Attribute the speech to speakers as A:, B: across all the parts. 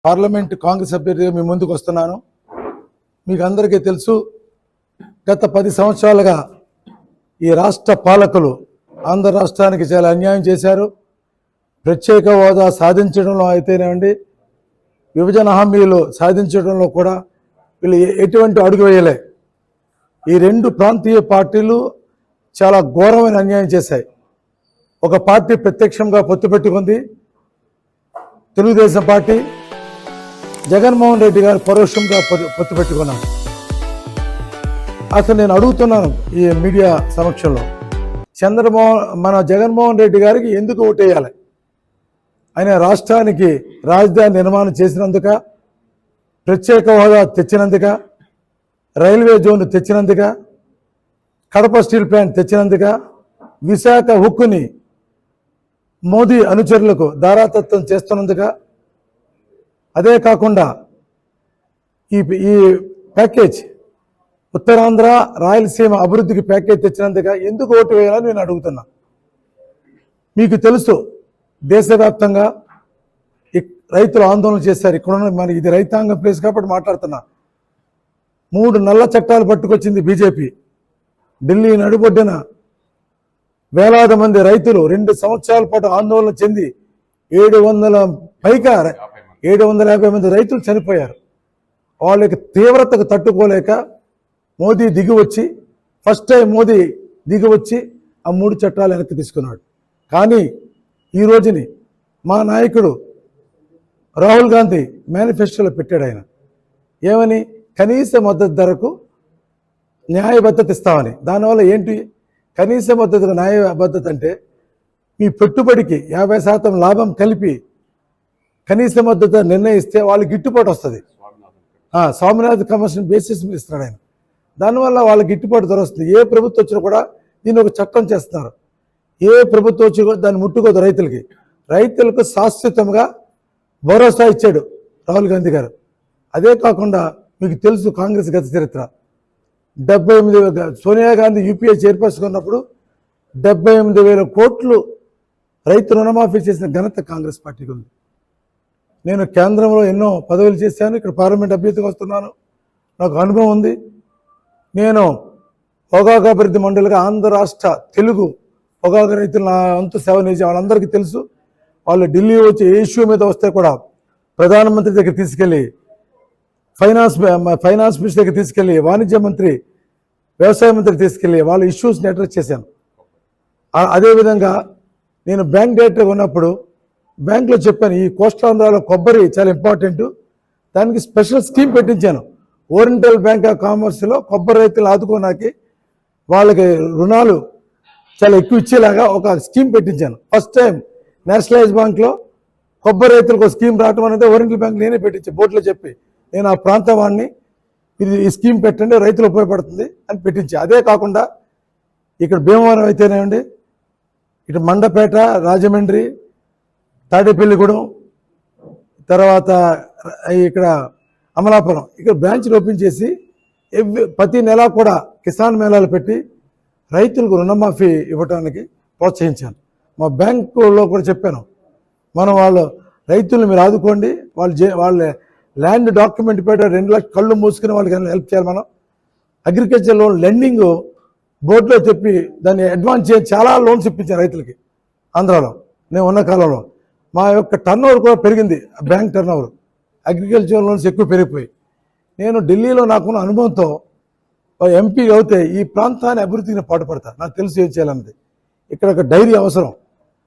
A: Parliament Congress అభ్యర్థిగా మీ ముందుకు వస్తున్నాను. మీకు అందరికీ తెలుసు, గత 10 సంవత్సరాలుగా ఈ రాష్ట్ర పాలకులు ఆంధ్ర రాష్ట్రానికి చాలా అన్యాయం చేశారు. ప్రత్యేక హోదా సాధించడంలో అయితేనేమండి, విభజన హామీలు సాధించడంలో కూడా వీళ్ళు ఎటువంటి అడుగు వేయలే. ఈ రెండు ప్రాంతీయ పార్టీలు చాలా ఘోరమైన అన్యాయం చేశాయి. ఒక పార్టీ ప్రత్యక్షంగా పొత్తు పెట్టుకుంది, తెలుగుదేశం పార్టీ. జగన్మోహన్ రెడ్డి గారు పరోక్షంగా పొత్తు పెట్టుకున్నారు. అసలు నేను అడుగుతున్నాను ఈ మీడియా సమక్షంలో, మన జగన్మోహన్ రెడ్డి గారికి ఎందుకు ఓటేయాలి? ఆయన రాష్ట్రానికి రాజధాని నిర్మాణం చేసినందుక, ప్రత్యేక హోదా తెచ్చినందుక, రైల్వే జోన్ తెచ్చినందుక, కడప స్టీల్ ప్లాంట్ తెచ్చినందుక, విశాఖ హుక్కుని మోదీ అనుచరులకు దారాదత్తం చేస్తున్నందుక, అదే కాకుండా ఈ ప్యాకేజ్ ఉత్తరాంధ్ర రాయలసీమ అభివృద్ధికి ప్యాకేజ్ తెచ్చినందుక ఎందుకు ఓటు వేయాలని నేను అడుగుతున్నా. మీకు తెలుసు, దేశవ్యాప్తంగా రైతులు ఆందోళన చేశారు. ఇక్కడున్న మనకి ఇది రైతాంగం ప్లేస్ కాబట్టి మాట్లాడుతున్నా. 3 నల్ల చట్టాలు పట్టుకొచ్చింది బీజేపీ. ఢిల్లీ నడుబొడ్డున వేలాది మంది రైతులు 2 సంవత్సరాల పాటు ఆందోళన చెంది 750 మంది రైతులు చనిపోయారు. వాళ్ళకి తీవ్రతకు తట్టుకోలేక మోదీ దిగివచ్చి, ఫస్ట్ టైం మోదీ దిగివచ్చి ఆ 3 చట్టాలు వెనక్కి తీసుకున్నాడు. కానీ ఈ రోజుని మా నాయకుడు రాహుల్ గాంధీ మేనిఫెస్టోలో పెట్టాడు. ఆయన ఏమని? కనీస మద్దతు ధరకు న్యాయబద్ధత ఇస్తామని. దానివల్ల ఏంటి కనీస మద్దతు న్యాయబద్ధత అంటే, మీ పెట్టుబడికి 50% లాభం కలిపి కనీస మద్దతు నిర్ణయిస్తే వాళ్ళకి గిట్టుబాటు వస్తుంది. స్వామినాథన్ కమిషన్ బేసిస్ మీద ఇస్తున్నాడు ఆయన. దానివల్ల వాళ్ళకి గిట్టుబాటు ధర వస్తుంది. ఏ ప్రభుత్వం వచ్చినా కూడా దీన్ని ఒక చట్టం చేస్తున్నారు. ఏ ప్రభుత్వం వచ్చి కూడా దాన్ని ముట్టుకోదు. రైతులకు శాశ్వతంగా భరోసా ఇచ్చాడు రాహుల్ గాంధీ గారు. అదే కాకుండా మీకు తెలుసు కాంగ్రెస్ గత చరిత్ర. 78 సోనియా గాంధీ యూపీఏ చైర్పర్సన్ ఉన్నప్పుడు 78,000 కోట్లు రైతు రుణమాఫీ చేసిన ఘనత కాంగ్రెస్ పార్టీకి ఉంది. నేను కేంద్రంలో ఎన్నో పదవులు చేశాను, ఇక్కడ పార్లమెంట్ అభ్యర్థిగా వస్తున్నాను, నాకు అనుభవం ఉంది. నేను పొగాకు అభివృద్ధి మండలిగా ఆంధ్ర రాష్ట్ర తెలుగు పొగాకు రైతులు నా అంతు సేవ చేసే వాళ్ళందరికీ తెలుసు. వాళ్ళు ఢిల్లీ వచ్చి ఏ ఇష్యూ మీద వస్తే కూడా ప్రధానమంత్రి దగ్గర తీసుకెళ్ళి, ఫైనాన్స్ మినిస్టర్ దగ్గర తీసుకెళ్ళి, వాణిజ్య మంత్రి, వ్యవసాయ మంత్రి తీసుకెళ్ళి వాళ్ళ ఇష్యూస్ని అడ్రస్ చేశాను. అదేవిధంగా నేను బ్యాంక్ డైరెక్టర్గా ఉన్నప్పుడు బ్యాంకులో చెప్పాను, ఈ కోస్తాంధ్రాలో కొబ్బరి చాలా ఇంపార్టెంట్, దానికి స్పెషల్ స్కీమ్ పెట్టించాను. ఓరియంటల్ బ్యాంక్ ఆఫ్ కామర్స్లో కొబ్బరి రైతులు ఆదుకోనాకి వాళ్ళకి రుణాలు చాలా ఎక్కువ ఇచ్చేలాగా ఒక స్కీమ్ పెట్టించాను. ఫస్ట్ టైం నేషనలైజ్ బ్యాంక్లో కొబ్బరి రైతులకు ఒక స్కీమ్ రావటం అనేది ఓరియంటల్ బ్యాంక్ నేనే పెట్టించాను. బోర్డులో చెప్పి, నేను ఆ ప్రాంతం వాడిని, ఇది ఈ స్కీమ్ పెట్టండి రైతులు ఉపయోగపడుతుంది అని పెట్టించి. అదే కాకుండా ఇక్కడ భీమవరం అయితేనేమండి, ఇటు మండపేట, రాజమండ్రి, తాడేపల్లిగూడెం, తర్వాత ఇక్కడ అమలాపురం, ఇక్కడ బ్రాంచ్లు ఓపెన్ చేసి ప్రతి నెల కూడా కిసాన్ మేళాలు పెట్టి రైతులకు రుణమాఫీ ఇవ్వడానికి ప్రోత్సహించాను. మా బ్యాంకులో కూడా చెప్పాను, వాళ్ళు రైతులను మీరు ఆదుకోండి, వాళ్ళ ల్యాండ్ డాక్యుమెంట్ పెట్టి 2 లక్షలు కళ్ళు మూసుకుని వాళ్ళకి హెల్ప్ చేయాలి. మనం అగ్రికల్చర్ లోన్ లెండింగ్ బోర్డులో చెప్పి దాన్ని అడ్వాన్స్ చేసి చాలా లోన్స్ ఇప్పించాను రైతులకి ఆంధ్రాలో. నేను ఉన్న కాలంలో మా యొక్క టర్నోవర్ కూడా పెరిగింది, బ్యాంక్ టర్నోవర్, అగ్రికల్చర్ లోన్స్ ఎక్కువ పెరిగిపోయి. నేను ఢిల్లీలో నాకున్న అనుభవంతో ఎంపీ అవుతే ఈ ప్రాంతాన్ని అభివృద్ధికి పాటుపడతా. నాకు తెలుసు ఏం చేయాలన్నది. ఇక్కడ ఒక డైరీ అవసరం.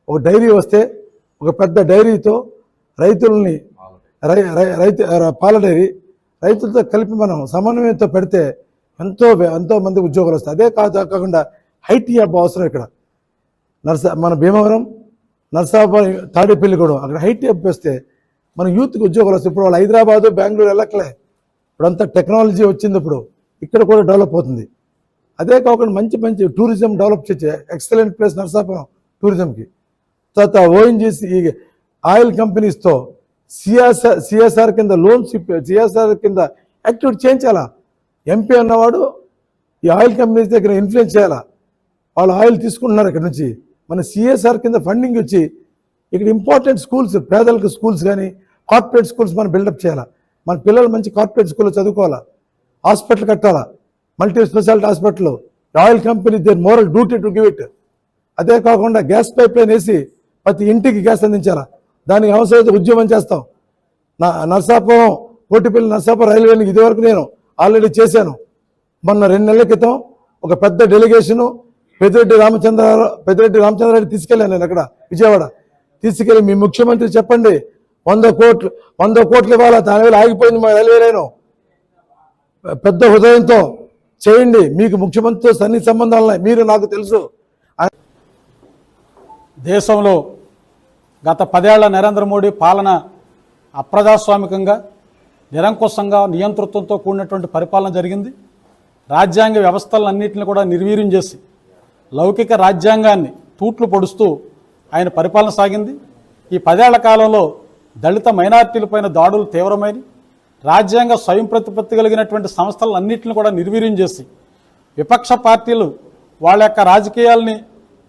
A: ఒక డైరీ వస్తే ఒక పెద్ద డైరీతో రైతులని పాల డైరీ రైతులతో కలిపి మనం సమన్వయంతో పెడితే ఎంతో మంది ఉద్యోగాలు వస్తాయి. అదే కాకుండా ఐటీ హబ్ అవసరం. ఇక్కడ మన భీమవరం, నర్సాపురం, తాడేపల్లిగూడెం అక్కడ ఐటీ హబ్ వస్తే మన యూత్కి ఉద్యోగాలు వస్తాయి. ఇప్పుడు వాళ్ళు హైదరాబాదు, బెంగళూరు వెళ్ళట్లే. ఇప్పుడంతా టెక్నాలజీ వచ్చింది, ఇప్పుడు ఇక్కడ కూడా డెవలప్ అవుతుంది. అదే కాకుండా మంచి టూరిజం డెవలప్ చేసే ఎక్సలెంట్ ప్లేస్ నర్సాపురం టూరిజంకి. తర్వాత ఓఎన్జీసీ ఆయిల్ కంపెనీస్తో సిఎస్ఆర్ కింద లోన్స్, సిఎస్ఆర్ కింద యాక్టివిటీ చేయించాలా. ఎంపీ అన్నవాడు ఈ ఆయిల్ కంపెనీస్ దగ్గర ఇన్ఫ్లుయెన్స్ చేయాలా. వాళ్ళు ఆయిల్ తీసుకుంటున్నారు ఇక్కడ నుంచి. మన సిఎస్ఆర్ కింద ఫండింగ్ వచ్చి ఇక్కడ ఇంపార్టెంట్ స్కూల్స్, పేదలకు స్కూల్స్ కానీ, కార్పొరేట్ స్కూల్స్ మనం బిల్డప్ చేయాలా, మన పిల్లలు మంచి కార్పొరేట్ స్కూల్లో చదువుకోవాలా, హాస్పిటల్ కట్టాలా, multi speciality hospital, oil company their moral duty to give it. అదే కాకుండా గ్యాస్ పైప్ లైన్ వేసి ప్రతి ఇంటికి గ్యాస్ అందించాలా, దానికి అవసరమైతే ఉద్యమం చేస్తాం. నర్సాపురం కోటిపల్లి నర్సాపురం రైల్వేని ఇదివరకు నేను ఆల్రెడీ చేశాను. మొన్న 2 నెలల క్రితం ఒక పెద్ద డెలిగేషను పెద్దిరెడ్డి రామచంద్రారెడ్డి తీసుకెళ్ళాను. నేను అక్కడ విజయవాడ తీసుకెళ్ళి, మీ ముఖ్యమంత్రి చెప్పండి 100 కోట్లు ఇవ్వాలా, దానివల్ల ఆగిపోయింది మా రైల్వే లైను, పెద్ద హృదయంతో చేయండి, మీకు ముఖ్యమంత్రితో సన్నిహిత సంబంధాలు ఉన్నాయి, మీరు నాకు తెలుసు.
B: దేశంలో గత 10 ఏళ్ల నరేంద్ర మోడీ పాలన అప్రజాస్వామికంగా, నిరంకుశంగా, నియంతృత్వంతో కూడినటువంటి పరిపాలన జరిగింది. రాజ్యాంగ వ్యవస్థలన్నింటినీ కూడా నిర్వీర్యం చేసి లౌకిక రాజ్యాంగాన్ని తూట్లు పొడుస్తూ ఆయన పరిపాలన సాగింది. ఈ 10 ఏళ్ల కాలంలో దళిత మైనారిటీలపైన దాడులు తీవ్రమైనవి. రాజ్యాంగ స్వయం ప్రతిపత్తి కలిగినటువంటి సంస్థలన్నింటినీ కూడా నిర్వీర్యం చేసి విపక్ష పార్టీలు వాళ్ళ యొక్క రాజకీయాలని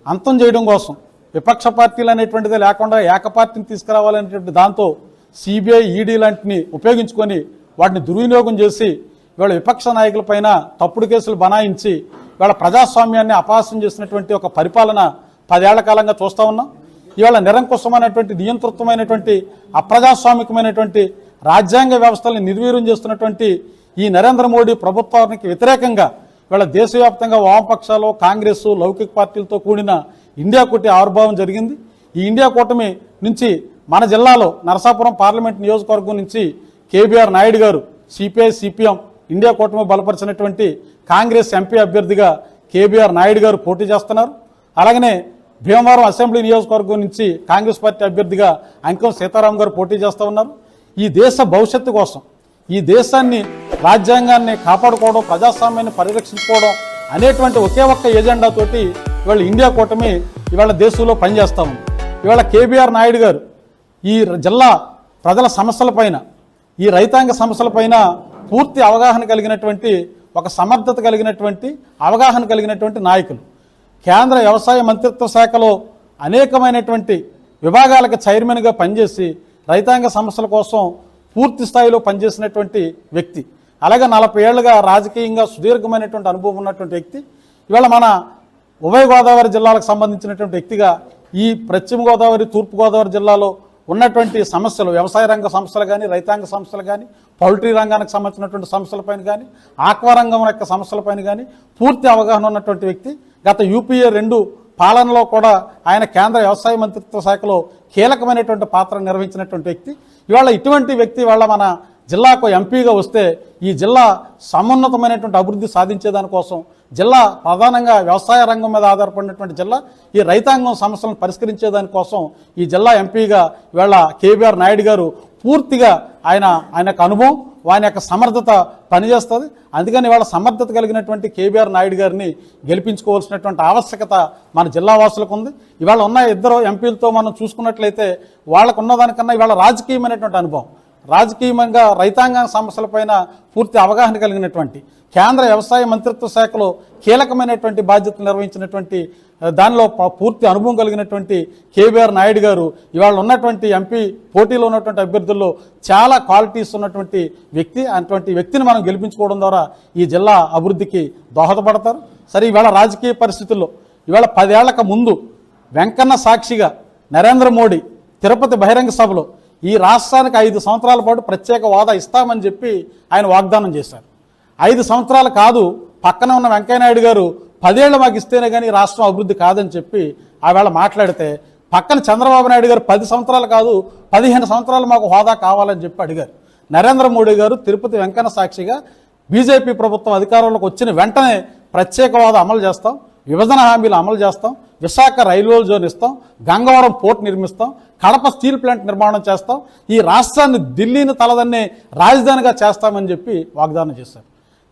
B: అంతం చేయడం కోసం, విపక్ష పార్టీలు అనేటువంటిది లేకుండా ఏకపార్టీని తీసుకురావాలనేటువంటి దాంతో సిబిఐ, ఈడీ లాంటిని ఉపయోగించుకొని వాటిని దుర్వినియోగం చేసి ఇవాళ విపక్ష నాయకులపైన తప్పుడు కేసులు బనాయించి ఇవాళ ప్రజాస్వామ్యాన్ని అపహాస్యం చేసినటువంటి ఒక పరిపాలన 10 ఏళ్ల కాలంగా చూస్తూ ఉన్నాం. ఇవాళ నిరంకుశమైనటువంటి, నియంతృత్వమైనటువంటి, అప్రజాస్వామికమైనటువంటి రాజ్యాంగ వ్యవస్థల్ని నిర్వీర్యం చేస్తున్నటువంటి ఈ నరేంద్ర మోడీ ప్రభుత్వానికి వ్యతిరేకంగా ఇవాళ దేశవ్యాప్తంగా వామపక్షాలు, కాంగ్రెస్, లౌకిక పార్టీలతో కూడిన ఇండియా కూటమి ఆవిర్భావం జరిగింది. ఈ ఇండియా కూటమి నుంచి మన జిల్లాలో నరసాపురం పార్లమెంట్ నియోజకవర్గం నుంచి కేబీఆర్ నాయుడు గారు సిపిఐ, సిపిఎం ఇండియా కూటమి బలపరిచినటువంటి కాంగ్రెస్ ఎంపీ అభ్యర్థిగా కేబీఆర్ నాయుడు గారు పోటీ చేస్తున్నారు. అలాగనే భీమవరం అసెంబ్లీ నియోజకవర్గం నుంచి కాంగ్రెస్ పార్టీ అభ్యర్థిగా అంకం సీతారాం గారు పోటీ చేస్తూ ఉన్నారు. ఈ దేశ భవిష్యత్తు కోసం, ఈ దేశాన్ని, రాజ్యాంగాన్ని కాపాడుకోవడం, ప్రజాస్వామ్యాన్ని పరిరక్షించుకోవడం అనేటువంటి ఒకే ఒక్క ఎజెండాతోటి ఇవాళ ఇండియా కూటమి ఇవాళ దేశంలో పనిచేస్తూ ఉంది. ఇవాళ కేబీఆర్ నాయుడు గారు ఈ జిల్లా ప్రజల సమస్యలపైన, ఈ రైతాంగ సమస్యలపైన పూర్తి అవగాహన కలిగినటువంటి, ఒక సమర్థత కలిగినటువంటి, అవగాహన కలిగినటువంటి నాయకులు. కేంద్ర వ్యవసాయ మంత్రిత్వ శాఖలో అనేకమైనటువంటి విభాగాలకు చైర్మన్గా పనిచేసి రైతాంగ సమస్యల కోసం పూర్తి స్థాయిలో పనిచేసినటువంటి వ్యక్తి. అలాగే 40 ఏళ్లుగా రాజకీయంగా సుదీర్ఘమైనటువంటి అనుభవం ఉన్నటువంటి వ్యక్తి. ఇవాళ మన ఉభయ గోదావరి జిల్లాలకు సంబంధించినటువంటి వ్యక్తిగా ఈ పశ్చిమ గోదావరి, తూర్పు గోదావరి జిల్లాలో ఉన్నటువంటి సమస్యలు, వ్యవసాయ రంగ సమస్యలు కానీ, రైతాంగ సమస్యలు కానీ, పౌల్ట్రీ రంగానికి సంబంధించినటువంటి సమస్యలపైన కానీ, ఆక్వా రంగం యొక్క సమస్యలపైన కానీ పూర్తి అవగాహన ఉన్నటువంటి వ్యక్తి. గత యూపీఏ 2 పాలనలో కూడా ఆయన కేంద్ర వ్యవసాయ మంత్రిత్వ శాఖలో కీలకమైనటువంటి పాత్ర నిర్వహించినటువంటి వ్యక్తి. ఇవాళ ఇటువంటి వ్యక్తి వాళ్ళ మన జిల్లాకు ఎంపీగా వస్తే ఈ జిల్లా సమున్నతమైనటువంటి అభివృద్ధి సాధించేదానికోసం, జిల్లా ప్రధానంగా వ్యవసాయ రంగం మీద ఆధారపడినటువంటి జిల్లా, ఈ రైతాంగం సమస్యలను పరిష్కరించేదానికోసం ఈ జిల్లా ఎంపీగా ఇవాళ కేబీఆర్ నాయుడు గారు పూర్తిగా ఆయన యొక్క అనుభవం, ఆయన యొక్క సమర్థత పనిచేస్తుంది. అందుకని ఇవాళ సమర్థత కలిగినటువంటి కేబీఆర్ నాయుడు గారిని గెలిపించుకోవాల్సినటువంటి ఆవశ్యకత మన జిల్లా వాసులకు ఉంది. ఇవాళ ఉన్న 2 ఎంపీలతో మనం చూసుకున్నట్లయితే వాళ్ళకు ఉన్నదానికన్నా ఇవాళ రాజకీయమైనటువంటి అనుభవం, రాజకీయంగా రైతాంగ సమస్యలపైన పూర్తి అవగాహన కలిగినటువంటి, కేంద్ర వ్యవసాయ మంత్రిత్వ శాఖలో కీలకమైనటువంటి బాధ్యతలు నిర్వహించినటువంటి, దానిలో పూర్తి అనుభవం కలిగినటువంటి కేబీఆర్ నాయుడు గారు ఇవాళ ఉన్నటువంటి ఎంపీ పోటీలో ఉన్నటువంటి అభ్యర్థుల్లో చాలా క్వాలిటీస్ ఉన్నటువంటి వ్యక్తి. అటువంటి వ్యక్తిని మనం గెలిపించుకోవడం ద్వారా ఈ జిల్లా అభివృద్ధికి దోహదపడతారు. సరే, ఇవాళ రాజకీయ పరిస్థితుల్లో ఇవాళ 10 ఏళ్లకు ముందు వెంకన్న సాక్షిగా నరేంద్ర మోడీ తిరుపతి బహిరంగ సభలో ఈ రాష్ట్రానికి 5 సంవత్సరాల పాటు ప్రత్యేక హోదా ఇస్తామని చెప్పి ఆయన వాగ్దానం చేశారు. 5 సంవత్సరాలు కాదు, పక్కన ఉన్న వెంకయ్యనాయుడు గారు 10 ఏళ్ళు మాకు ఇస్తేనే కానీ రాష్ట్రం అభివృద్ధి కాదని చెప్పి ఆవేళ మాట్లాడితే, పక్కన చంద్రబాబు నాయుడు గారు 10 సంవత్సరాలు కాదు 15 సంవత్సరాలు మాకు హోదా కావాలని చెప్పి అడిగారు. నరేంద్ర మోడీ గారు తిరుపతి వెంకన్న సాక్షిగా బీజేపీ ప్రభుత్వం అధికారంలోకి వచ్చిన వెంటనే ప్రత్యేక హోదా అమలు చేస్తాం, విభజన హామీలు అమలు చేస్తాం, విశాఖ రైల్వే జోన్ ఇస్తాం, గంగవరం పోర్ట్ నిర్మిస్తాం, కడప స్టీల్ ప్లాంట్ నిర్మాణం చేస్తాం, ఈ రాష్ట్రాన్ని ఢిల్లీని తలదన్నే రాజధానిగా చేస్తామని చెప్పి వాగ్దానం చేశారు.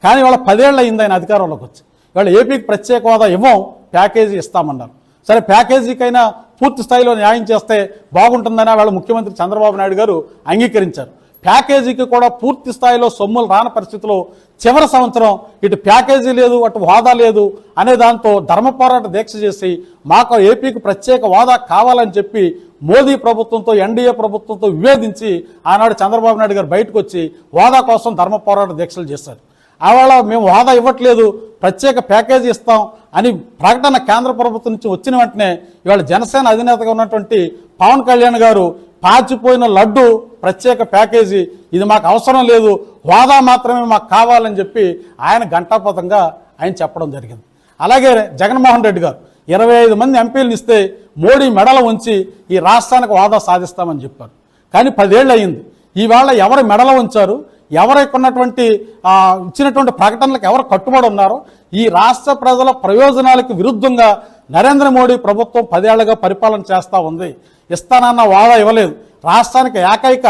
B: కానీ ఇవాళ 10 ఏళ్ళు అయింది ఆయన అధికారంలోకి వచ్చి. ఇవాళ ఏపీకి ప్రత్యేక హోదా ఇవ్వం, ప్యాకేజీ ఇస్తామన్నారు. సరే, ప్యాకేజీకైనా పూర్తి స్థాయిలో న్యాయం చేస్తే బాగుంటుందని వాళ్ళ ముఖ్యమంత్రి చంద్రబాబు నాయుడు గారు అంగీకరించారు. ప్యాకేజీకి కూడా పూర్తి స్థాయిలో సొమ్ములు రాని పరిస్థితిలో చివరి సంవత్సరం ఇటు ప్యాకేజీ లేదు, అటు హోదా లేదు అనే దాంతో ధర్మ పోరాట దీక్ష చేసి మాకు ఏపీకి ప్రత్యేక హోదా కావాలని చెప్పి మోదీ ప్రభుత్వంతో, ఎన్డీఏ ప్రభుత్వంతో విభేదించి ఆనాడు చంద్రబాబు నాయుడు గారు బయటకు వచ్చి హోదా కోసం ధర్మ పోరాట దీక్షలు చేశారు. ఆవేళ మేము హోదా ఇవ్వట్లేదు, ప్రత్యేక ప్యాకేజీ ఇస్తాం అని ప్రకటన కేంద్ర ప్రభుత్వం నుంచి వచ్చిన వెంటనే ఇవాళ జనసేన అధినేతగా ఉన్నటువంటి పవన్ కళ్యాణ్ గారు పాచిపోయిన లడ్డు ప్రత్యేక ప్యాకేజీ ఇది మాకు అవసరం లేదు, హోదా మాత్రమే మాకు కావాలని చెప్పి ఆయన ఘంటాపథంగా ఆయన చెప్పడం జరిగింది. అలాగే జగన్మోహన్ రెడ్డి గారు 25 మంది ఎంపీలను ఇస్తే మోడీ మెడల ఉంచి ఈ రాష్ట్రానికి హోదా సాధిస్తామని చెప్పారు. కానీ 10 ఏళ్ళు అయింది. ఈవేళ ఎవరు మెడల ఉంచారు, ఎవరికి ఉన్నటువంటి ఇచ్చినటువంటి ప్రకటనలకు ఎవరు కట్టుబడి ఉన్నారో, ఈ రాష్ట్ర ప్రజల ప్రయోజనాలకు విరుద్ధంగా నరేంద్ర మోడీ ప్రభుత్వం 10 ఏళ్లుగా పరిపాలన చేస్తూ ఉంది. ఇస్తానన్న వాదా ఇవ్వలేదు. రాష్ట్రానికి ఏకైక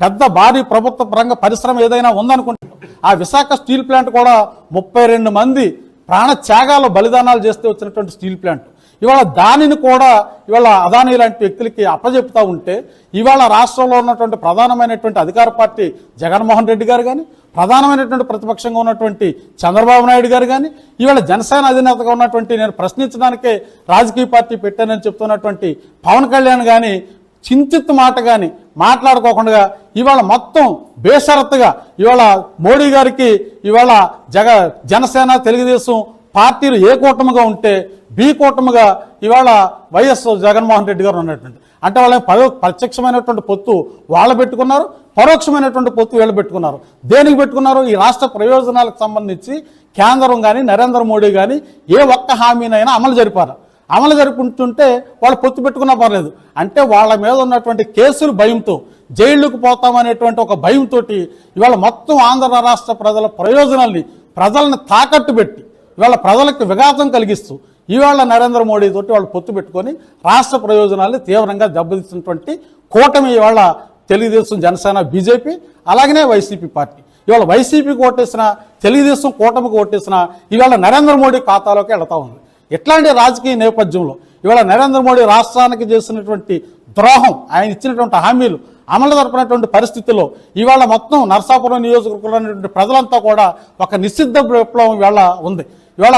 B: పెద్ద భారీ ప్రభుత్వ రంగ పరిశ్రమ ఏదైనా ఉందనుకుంటే ఆ విశాఖ స్టీల్ ప్లాంట్ కూడా 32 మంది ప్రాణ త్యాగాలు బలిదానాలు చేస్తే వచ్చినటువంటి స్టీల్ ప్లాంట్ ఇవాళ దానిని కూడా ఇవాళ అదానీ లాంటి వ్యక్తులకి అప్పజెప్తా ఉంటే ఇవాళ రాష్ట్రంలో ఉన్నటువంటి ప్రధానమైనటువంటి అధికార పార్టీ జగన్మోహన్ రెడ్డి గారు కానీ, ప్రధానమైనటువంటి ప్రతిపక్షంగా ఉన్నటువంటి చంద్రబాబు నాయుడు గారు కానీ, ఇవాళ జనసేన అధినేతగా ఉన్నటువంటి నేను ప్రశ్నించడానికే రాజకీయ పార్టీ పెట్టానని చెప్తున్నటువంటి పవన్ కళ్యాణ్ కానీ చింతిత్ మాట కానీ మాట్లాడుకోకుండా ఇవాళ మొత్తం బేషరత్తుగా ఇవాళ మోడీ గారికి ఇవాళ జనసేన తెలుగుదేశం పార్టీలు ఏ కూటమిగా ఉంటే బి కూటమిగా ఇవాళ వైఎస్ జగన్మోహన్ రెడ్డి గారు ఉన్నటువంటి అంటే వాళ్ళ ప్రత్యక్షమైనటువంటి పొత్తు వాళ్ళు పెట్టుకున్నారు, పరోక్షమైనటువంటి పొత్తు వీళ్ళు పెట్టుకున్నారు. దేనికి పెట్టుకున్నారు? ఈ రాష్ట్ర ప్రయోజనాలకు సంబంధించి కేంద్రం కానీ నరేంద్ర మోడీ కానీ ఏ ఒక్క హామీనైనా అమలు జరుపుకుంటుంటే వాళ్ళు పొత్తు పెట్టుకున్నా పర్లేదు. అంటే వాళ్ళ మీద ఉన్నటువంటి కేసులు భయంతో జైళ్లకు పోతామనేటువంటి ఒక భయంతో ఇవాళ మొత్తం ఆంధ్ర రాష్ట్ర ప్రజల ప్రయోజనాల్ని ప్రజలను తాకట్టు పెట్టి ఇవాళ ప్రజలకు విఘాతం కలిగిస్తూ ఇవాళ నరేంద్ర మోడీ తోటి వాళ్ళు పొత్తు పెట్టుకొని రాష్ట్ర ప్రయోజనాల్ని తీవ్రంగా దెబ్బతీసినటువంటి కూటమి ఇవాళ తెలుగుదేశం, జనసేన, బీజేపీ అలాగనే వైసీపీ పార్టీ. ఇవాళ వైసీపీకి ఓటేసిన, తెలుగుదేశం కూటమికి ఓటేసిన ఇవాళ నరేంద్ర మోడీ ఖాతాలోకి వెళతా ఉంది. ఇట్లాంటి రాజకీయ నేపథ్యంలో ఇవాళ నరేంద్ర మోడీ రాష్ట్రానికి చేసినటువంటి ద్రోహం, ఆయన ఇచ్చినటువంటి హామీలు అమలు జరపనటువంటి పరిస్థితుల్లో ఇవాళ మొత్తం నరసాపురం నియోజకవర్గంలో ఉన్నటువంటి ప్రజలంతా కూడా ఒక నిశ్చిద్ధ విప్లవం ఇవాళ ఉంది. ఇవాళ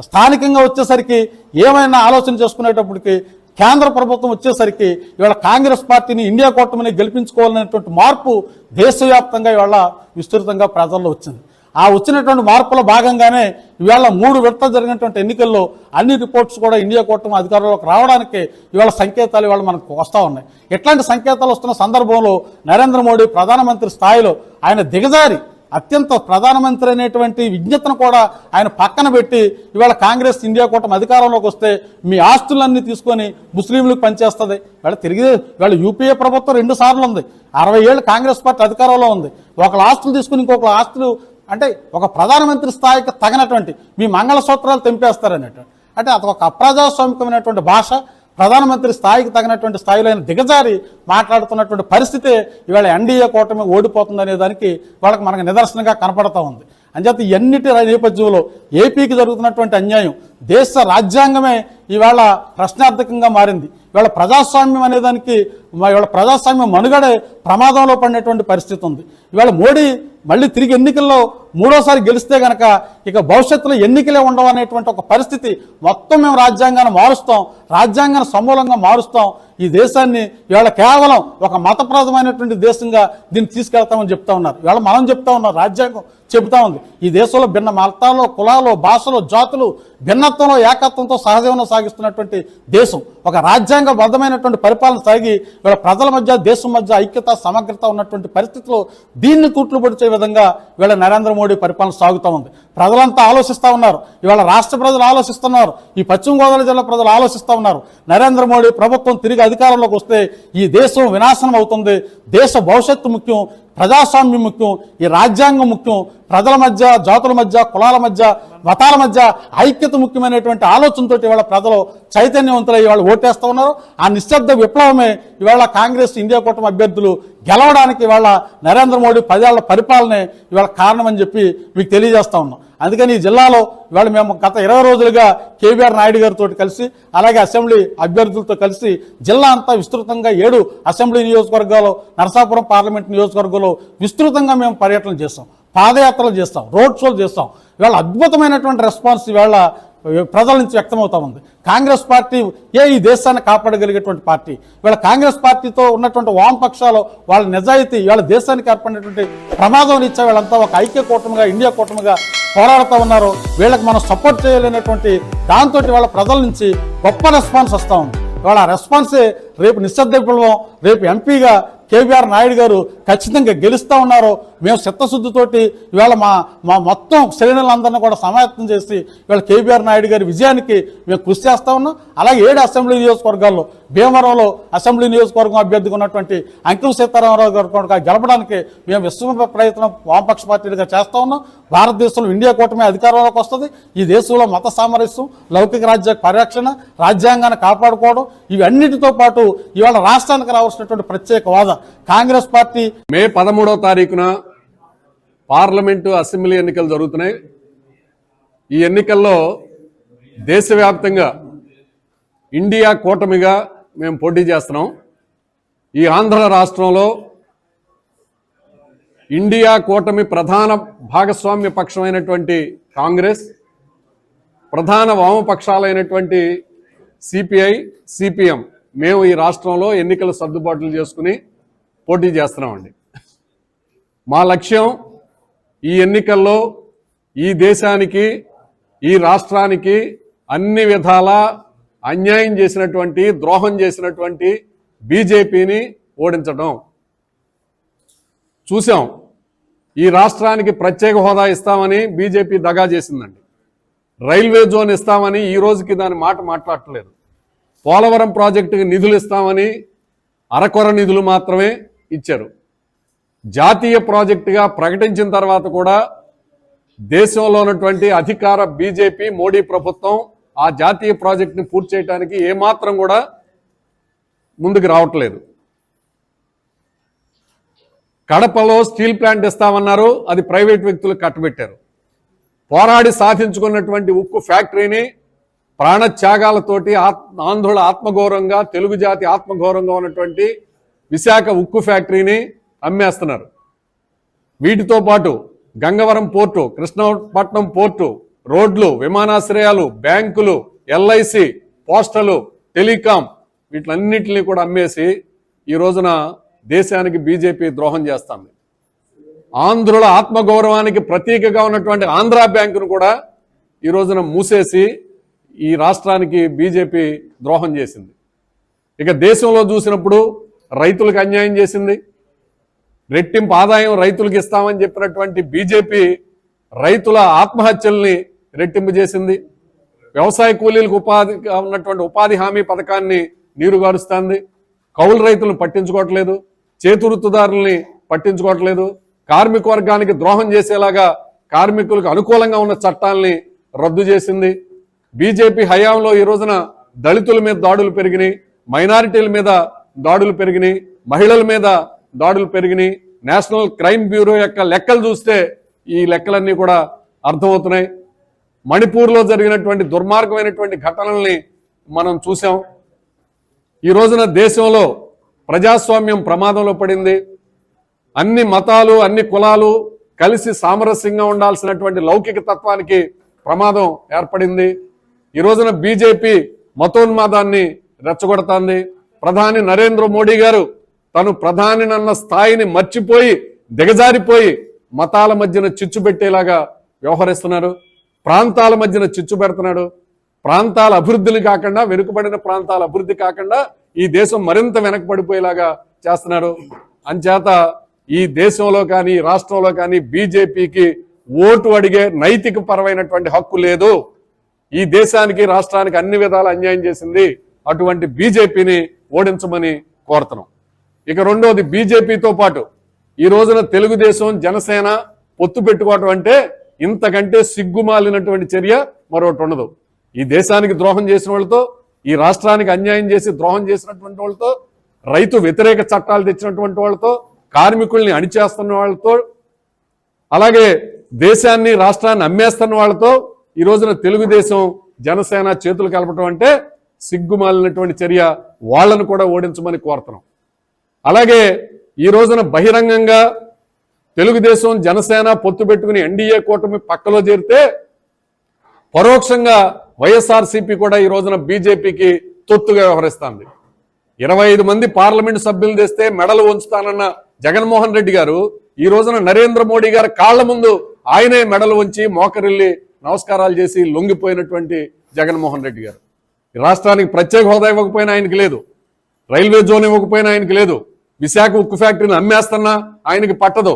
B: స్థానికంగా వచ్చేసరికి ఏమైనా ఆలోచన చేసుకునేటప్పటికి కేంద్ర ప్రభుత్వం వచ్చేసరికి ఇవాళ కాంగ్రెస్ పార్టీని, ఇండియా కూటమిని గెలిపించుకోవాలనేటువంటి మార్పు దేశవ్యాప్తంగా ఇవాళ విస్తృతంగా ప్రజల్లో వచ్చింది. ఆ వచ్చినటువంటి మార్పుల భాగంగానే ఇవాళ 3 విడతలు జరిగినటువంటి ఎన్నికల్లో అన్ని రిపోర్ట్స్ కూడా ఇండియా కూటమి అధికారంలోకి రావడానికి ఇవాళ సంకేతాలు ఇవాళ మనకు వస్తూ ఉన్నాయి. ఎట్లాంటి సంకేతాలు వస్తున్న సందర్భంలో నరేంద్ర మోడీ ప్రధానమంత్రి స్థాయిలో ఆయన దిగజారి అత్యంత ప్రధానమంత్రి అనేటువంటి విజ్ఞతను కూడా ఆయన పక్కన పెట్టి ఇవాళ కాంగ్రెస్, ఇండియా కూటమి అధికారంలోకి వస్తే మీ ఆస్తులన్నీ తీసుకొని ముస్లింలకు పనిచేస్తుంది. ఇవాళ యూపీఏ ప్రభుత్వం 2 సార్లు ఉంది. 60 ఏళ్ళు కాంగ్రెస్ పార్టీ అధికారంలో ఉంది. ఒకళ్ళ ఆస్తులు తీసుకుని ఇంకొకళ్ళ ఆస్తులు అంటే ఒక ప్రధానమంత్రి స్థాయికి తగినటువంటి మీ మంగళసూత్రాలు తెంపేస్తారనేటువంటి అంటే అది ఒక అప్రజాస్వామికమైనటువంటి భాష. ప్రధానమంత్రి స్థాయికి తగినటువంటి స్థాయిలో ఆయన దిగజారి మాట్లాడుతున్నటువంటి పరిస్థితి ఇవాళ ఎన్డీఏ కూటమి ఓడిపోతుందనే దానికి వాళ్ళకి మనకు నిదర్శనంగా కనపడతా ఉంది. అంచేత ఎన్నిటి నేపథ్యంలో ఏపీకి జరుగుతున్నటువంటి అన్యాయం, దేశ రాజ్యాంగమే ఇవాళ ప్రశ్నార్థకంగా మారింది. ఇవాళ ప్రజాస్వామ్యం అనేదానికి ఇవాళ ప్రజాస్వామ్యం మనుగడే ప్రమాదంలో పడినటువంటి పరిస్థితి ఉంది. ఇవాళ మోడీ మళ్ళీ తిరిగి ఎన్నికల్లో 3వ సారి గెలిస్తే గనక ఇక భవిష్యత్తులో ఎన్నికలే ఉండవు అనేటువంటి ఒక పరిస్థితి. మొత్తం మేము రాజ్యాంగాన్ని మారుస్తాం, రాజ్యాంగాన్ని సమూలంగా మారుస్తాం, ఈ దేశాన్ని ఇవాళ కేవలం ఒక మతప్రదమైనటువంటి దేశంగా దీన్ని తీసుకెళ్తామని చెప్తా ఉన్నారు. ఇవాళ మనం చెప్తా ఉన్నాం, రాజ్యాంగం చెబుతా ఉంది ఈ దేశంలో భిన్న మతాలు, కులాలు, భాషలు, జాతులు భిన్నత్వంలో ఏకత్వంతో సహజీవనం సాగిస్తున్నటువంటి దేశం, ఒక రాజ్యాంగబద్ధమైనటువంటి పరిపాలన సాగి ఇవాళ ప్రజల మధ్య, దేశం మధ్య ఐక్యత, సమగ్రత ఉన్నటువంటి పరిస్థితిలో దీన్ని తూట్లు పొడిచే విధంగా ఇవాళ నరేంద్ర మోడీ పరిపాలన సాగుతూ ఉంది. ప్రజలంతా ఆలోచిస్తూ ఉన్నారు. ఇవాళ రాష్ట్ర ప్రజలు ఆలోచిస్తున్నారు, ఈ పశ్చిమ గోదావరి జిల్లా ప్రజలు ఆలోచిస్తూ ఉన్నారు. నరేంద్ర మోడీ ప్రభుత్వం తిరిగి అధికారంలోకి వస్తే ఈ దేశం వినాశనం అవుతుంది. దేశ భవిష్యత్తు ముఖ్యం, ప్రజాస్వామ్యం ముఖ్యం, ఈ రాజ్యాంగం ముఖ్యం, ప్రజల మధ్య, జాతుల మధ్య, కులాల మధ్య, మతాల మధ్య ఐక్యత ముఖ్యమైనటువంటి ఆలోచనతో ఇవాళ ప్రజలు చైతన్యవంతులై ఇవాళ ఓటేస్తూ ఉన్నారు. ఆ నిశ్శబ్ద విప్లవమే ఇవాళ కాంగ్రెస్ ఇండియా కూటమి అభ్యర్థులు గెలవడానికి ఇవాళ నరేంద్ర మోడీ 10 ఏళ్ల పరిపాలనే ఇవాళ కారణమని చెప్పి మీకు తెలియజేస్తా ఉన్నాం. అందుకని ఈ జిల్లాలో ఇవాళ మేము గత 20 రోజులుగా కేవీఆర్ నాయుడు గారితో కలిసి, అలాగే అసెంబ్లీ అభ్యర్థులతో కలిసి జిల్లా అంతా విస్తృతంగా 7 అసెంబ్లీ నియోజకవర్గాలు, నరసాపురం పార్లమెంట్ నియోజకవర్గంలో విస్తృతంగా మేము పర్యటనలు చేస్తాం, పాదయాత్రలు చేస్తాం, రోడ్ షోలు చేస్తాం. ఇవాళ అద్భుతమైనటువంటి రెస్పాన్స్ ఇవాళ ప్రజల నుంచి వ్యక్తమవుతా ఉంది. కాంగ్రెస్ పార్టీ ఈ దేశాన్ని కాపాడగలిగేటువంటి పార్టీ. ఇవాళ కాంగ్రెస్ పార్టీతో ఉన్నటువంటి వామపక్షాలు వాళ్ళ నిజాయితీ ఇవాళ దేశానికి ఏర్పడినటువంటి ప్రమాదం రీత్యా వీళ్ళంతా ఒక ఐక్య కూటమిగా, ఇండియా కూటమిగా పోరాడుతూ ఉన్నారు. వీళ్ళకి మనం సపోర్ట్ చేయలేనటువంటి దాంతో వాళ్ళ ప్రజల నుంచి గొప్ప రెస్పాన్స్ వస్తూ ఉంది. ఇవాళ ఆ రెస్పాన్సే రేపు నిశ్శబ్ద విప్లవం, రేపు ఎంపీగా కేవీఆర్ నాయుడు గారు ఖచ్చితంగా గెలుస్తూ ఉన్నారు. మేము చిత్తశుద్ధితోటి ఇవాళ మా మొత్తం శ్రేణులందరినీ కూడా సమాయత్తం చేసి ఇవాళ కేవీఆర్ నాయుడు గారి విజయానికి మేము కృషి చేస్తూ ఉన్నాం. అలాగే 7 అసెంబ్లీ నియోజకవర్గాల్లో భీమవరంలో అసెంబ్లీ నియోజకవర్గం అభ్యర్థిగా ఉన్నటువంటి అంకిం సీతారామరావు గారు గెలపడానికి మేము విశ్వ ప్రయత్నం వామపక్ష పార్టీలుగా చేస్తూ ఉన్నాం. భారతదేశంలో ఇండియా కూటమి అధికారంలోకి వస్తుంది. ఈ దేశంలో మత సామరస్యం, లౌకిక రాజ్య పరిరక్షణ, రాజ్యాంగాన్ని కాపాడుకోవడం, ఇవన్నిటితో పాటు ఇవాళ రాష్ట్రానికి రావాల్సినటువంటి ప్రత్యేక హోదా కాంగ్రెస్ పార్టీ.
C: మే 13వ తారీఖున పార్లమెంటు, అసెంబ్లీ ఎన్నికలు జరుగుతున్నాయి. ఈ ఎన్నికల్లో దేశవ్యాప్తంగా ఇండియా కూటమిగా మేము పోటీ చేస్తున్నాం. ఈ ఆంధ్ర రాష్ట్రంలో ఇండియా కూటమి ప్రధాన భాగస్వామ్య పక్షమైనటువంటి కాంగ్రెస్, ప్రధాన వామపక్షాలైనటువంటి సిపిఐ, సిపిఎం మేము ఈ రాష్ట్రంలో ఎన్నికల సర్దుబాట్లు చేసుకుని పోటీ చేస్తున్నామండి. మా లక్ష్యం ఈ ఎన్నికల్లో ఈ దేశానికి, ఈ రాష్ట్రానికి అన్ని విధాల అన్యాయం చేసినటువంటి, ద్రోహం చేసినటువంటి బీజేపీని ఓడించడం. చూసాం, ఈ రాష్ట్రానికి ప్రత్యేక హోదా ఇస్తామని బీజేపీ దగా చేసిందండి. రైల్వే జోన్ ఇస్తామని ఈ రోజుకి దాని మాట మాట్లాడట్లేదు. పోలవరం ప్రాజెక్టుకి నిధులు ఇస్తామని అరకొర నిధులు మాత్రమే ఇచ్చారు. జాతీయ ప్రాజెక్టుగా ప్రకటించిన తర్వాత కూడా దేశంలో ఉన్నటువంటి అధికార బీజేపీ, మోడీ ప్రభుత్వం ఆ జాతీయ ప్రాజెక్టుని పూర్తి చేయడానికి ఏమాత్రం కూడా ముందుకు రావట్లేదు. కడపలో స్టీల్ ప్లాంట్ ఇస్తామన్నారు, అది ప్రైవేట్ వ్యక్తులకు కట్టబెట్టారు. పోరాడి సాధించుకున్నటువంటి ఉక్కు ఫ్యాక్టరీని ప్రాణత్యాగాలతోటి ఆంధ్రుల ఆత్మగౌరవంగా, తెలుగు జాతి ఆత్మగౌరవంగా ఉన్నటువంటి విశాఖ ఉక్కు ఫ్యాక్టరీని అమ్మేస్తున్నారు. వీటితో పాటు గంగవరం పోర్టు, కృష్ణపట్నం పోర్టు, రోడ్లు, విమానాశ్రయాలు, బ్యాంకులు, ఎల్ఐసి, పోస్టలు, టెలికాం వీటిలన్నింటినీ కూడా అమ్మేసి ఈ రోజున దేశానికి బీజేపీ ద్రోహం చేస్తుంది. ఆంధ్రుల ఆత్మగౌరవానికి ప్రతీకగా ఉన్నటువంటి ఆంధ్ర బ్యాంకును కూడా ఈ రోజున మూసేసి ఈ రాష్ట్రానికి బీజేపీ ద్రోహం చేసింది. ఇక దేశంలో చూసినప్పుడు రైతులకు అన్యాయం చేసింది. రెట్టింపు ఆదాయం రైతులకు ఇస్తామని చెప్పినటువంటి బీజేపీ రైతుల ఆత్మహత్యల్ని రెట్టింపు చేసింది. వ్యవసాయ కూలీలకు ఉన్నటువంటి ఉపాధి హామీ పథకాన్ని నీరుగారుస్తుంది. కౌలు రైతులను పట్టించుకోవట్లేదు, చేతివృత్తిదారుల్ని పట్టించుకోవట్లేదు. కార్మిక వర్గానికి ద్రోహం చేసేలాగా కార్మికులకు అనుకూలంగా ఉన్న చట్టాలని రద్దు చేసింది. బీజేపీ హయాంలో ఈ రోజున దళితుల మీద దాడులు పెరిగినాయి, మైనారిటీల మీద దాడులు పెరిగినాయి, మహిళల మీద దాడులు పెరిగినాయి. నేషనల్ క్రైమ్ బ్యూరో యొక్క లెక్కలు చూస్తే ఈ లెక్కలన్నీ కూడా అర్థమవుతున్నాయి. మణిపూర్లో జరిగినటువంటి దుర్మార్గమైనటువంటి ఘటనల్ని మనం చూసాం. ఈ రోజున దేశంలో ప్రజాస్వామ్యం ప్రమాదంలో పడింది. అన్ని మతాలు, అన్ని కులాలు కలిసి సామరస్యంగా ఉండాల్సినటువంటి లౌకిక తత్వానికి ప్రమాదం ఏర్పడింది. ఈ రోజున బీజేపీ మతోన్మాదాన్ని రెచ్చగొడుతోంది. ప్రధాని నరేంద్ర మోడీ గారు తను ప్రధానినన్న స్థాయిని మర్చిపోయి, దిగజారిపోయి మతాల మధ్యన చిచ్చు పెట్టేలాగా వ్యవహరిస్తున్నారు. ప్రాంతాల మధ్యన చిచ్చు పెడుతున్నాడు. ప్రాంతాల అభివృద్ధిని కాకుండా, వెనుకబడిన ప్రాంతాల అభివృద్ధి కాకుండా ఈ దేశం మరింత వెనకబడిపోయేలాగా చేస్తున్నారు. అంచేత ఈ దేశంలో కానీ, రాష్ట్రంలో కానీ బీజేపీకి ఓటు అడిగే నైతిక పరమైనటువంటి హక్కు లేదు. ఈ దేశానికి, రాష్ట్రానికి అన్ని విధాల అన్యాయం చేసింది. అటువంటి బీజేపీని ఓడించమని కోరుతున్నాం. ఇక రెండోది, బీజేపీతో పాటు ఈ రోజున తెలుగుదేశం, జనసేన పొత్తు పెట్టుకోవటం అంటే ఇంతకంటే సిగ్గుమాలినటువంటి చర్య మరొకటి ఉండదు. ఈ దేశానికి ద్రోహం చేసిన వాళ్ళతో, ఈ రాష్ట్రానికి అన్యాయం చేసి ద్రోహం చేసినటువంటి వాళ్ళతో, రైతు వ్యతిరేక చట్టాలు తెచ్చినటువంటి వాళ్ళతో, కార్మికుల్ని అణిచేస్తున్న వాళ్ళతో, అలాగే దేశాన్ని రాష్ట్రాన్ని అమ్మేస్తున్న వాళ్ళతో ఈ రోజున తెలుగుదేశం జనసేన చేతులు కలపటం అంటే సిగ్గుమాలినటువంటి చర్య. వాళ్లను కూడా ఓడించమని కోరుతున్నాం. అలాగే ఈ రోజున బహిరంగంగా తెలుగుదేశం జనసేన పొత్తు పెట్టుకుని ఎన్డీఏ కూటమి పక్కలో చేరితే పరోక్షంగా వైఎస్ఆర్సీపీ కూడా ఈ రోజున బీజేపీకి తొత్తుగా వ్యవహరిస్తోంది. 25 మంది పార్లమెంటు సభ్యులు తెస్తే మెడలు ఉంచుతానన్న జగన్మోహన్ రెడ్డి గారు ఈ రోజున నరేంద్ర మోడీ గారి కాళ్ల ముందు ఆయనే మెడలు ఉంచి మోకరిల్లి నమస్కారాలు చేసి లొంగిపోయినటువంటి జగన్మోహన్ రెడ్డి గారు. ఈ రాష్ట్రానికి ప్రత్యేక హోదా ఇవ్వకపోయినా ఆయనకి లేదు, రైల్వే జోన్ ఇవ్వకపోయినా ఆయనకి లేదు, విశాఖ ఉక్కు ఫ్యాక్టరీని అమ్మేస్తున్నా ఆయనకి పట్టదు.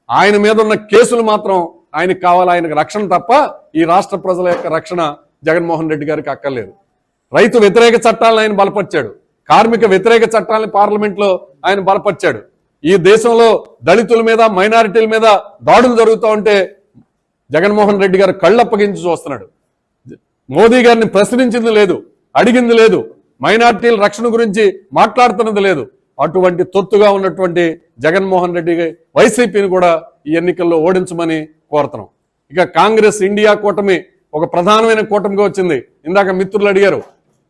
C: ఆయన మీద ఉన్న కేసులు మాత్రం ఆయనకు కావాలి, ఆయనకు రక్షణ తప్ప ఈ రాష్ట్ర ప్రజల యొక్క రక్షణ జగన్మోహన్ రెడ్డి గారికి అక్కర్లేదు. రైతు వ్యతిరేక చట్టాలను ఆయన బలపరిచాడు, కార్మిక వ్యతిరేక చట్టాలను పార్లమెంట్లో ఆయన బలపరిచాడు. ఈ దేశంలో దళితుల మీద, మైనారిటీల మీద దాడులు జరుగుతూ ఉంటే జగన్మోహన్ రెడ్డి గారు కళ్ళప్పగించి చూస్తున్నాడు. మోదీ గారిని ప్రశ్నించింది లేదు, అడిగింది లేదు, మైనారిటీల రక్షణ గురించి మాట్లాడుతున్నది లేదు. అటువంటి తొత్తుగా ఉన్నటువంటి జగన్మోహన్ రెడ్డి వైసీపీని కూడా ఈ ఎన్నికల్లో ఓడించమని కోరుతున్నాం. ఇక కాంగ్రెస్ ఇండియా కూటమి ఒక ప్రధానమైన కూటమిగా వచ్చింది. ఇందాక మిత్రులు అడిగారు,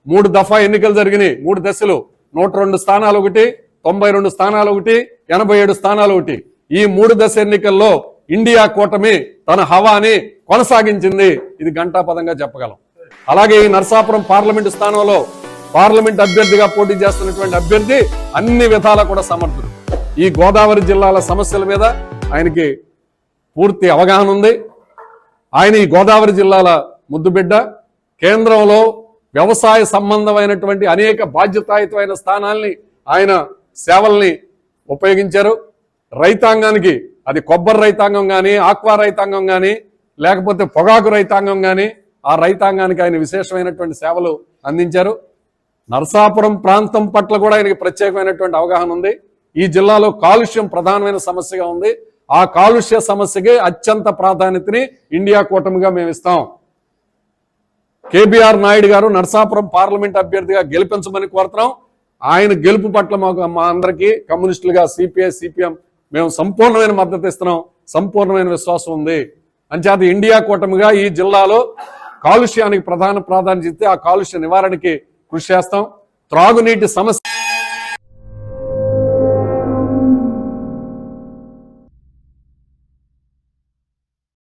C: 3 దఫా ఎన్నికలు జరిగినాయి, 3 దశలు, 102 స్థానాలు ఒకటి, 92 స్థానాలు ఒకటి, 87 స్థానాలు ఒకటి. ఈ 3 దశ ఎన్నికల్లో ఇండియా కూటమి తన హవాని కొనసాగించింది. ఇది ఘంటాపదంగా చెప్పగలం. అలాగే ఈ నరసాపురం పార్లమెంటు స్థానంలో పార్లమెంట్ అభ్యర్థిగా పోటీ చేస్తున్నటువంటి అభ్యర్థి అన్ని విధాలా కూడా సమర్థుడు. ఈ గోదావరి జిల్లాల సమస్యల మీద ఆయనకి పూర్తి అవగాహన ఉంది. ఆయన ఈ గోదావరి జిల్లాల ముద్దుబిడ్డ. కేంద్రంలో వ్యవసాయ సంబంధమైనటువంటి అనేక బాధ్యతాయుతమైన స్థానాల్ని ఆయన సేవల్ని ఉపయోగించారు. రైతాంగానికి, అది కొబ్బరి రైతాంగం కానీ, ఆక్వా రైతాంగం కానీ, లేకపోతే పొగాకు రైతాంగం కానీ, ఆ రైతాంగానికి ఆయన విశేషమైనటువంటి సేవలు అందించారు. నరసాపురం ప్రాంతం పట్ల కూడా ఆయనకి ప్రత్యేకమైనటువంటి అవగాహన ఉంది. ఈ జిల్లాలో కాలుష్యం ప్రధానమైన సమస్యగా ఉంది. ఆ కాలుష్య సమస్యకి అత్యంత ప్రాధాన్యతని ఇండియా కూటమిగా మేము ఇస్తాం. కేబీఆర్ నాయుడు గారు నరసాపురం పార్లమెంట్ అభ్యర్థిగా గెలిపించమని కోరుతున్నాం. ఆయన గెలుపు పట్ల మా అందరికీ కమ్యూనిస్టులుగా సిపిఐ, సిపిఎం మేము సంపూర్ణమైన మద్దతు ఇస్తున్నాం, సంపూర్ణమైన విశ్వాసం ఉంది. అంచేత ఇండియా కూటమిగా ఈ జిల్లాలో కాలుష్యానికి ప్రధాన ప్రాధాన్యత ఇస్తే ఆ కాలుష్య నివారణకి కృషి చేస్తాం. త్రాగునీటి సమస్య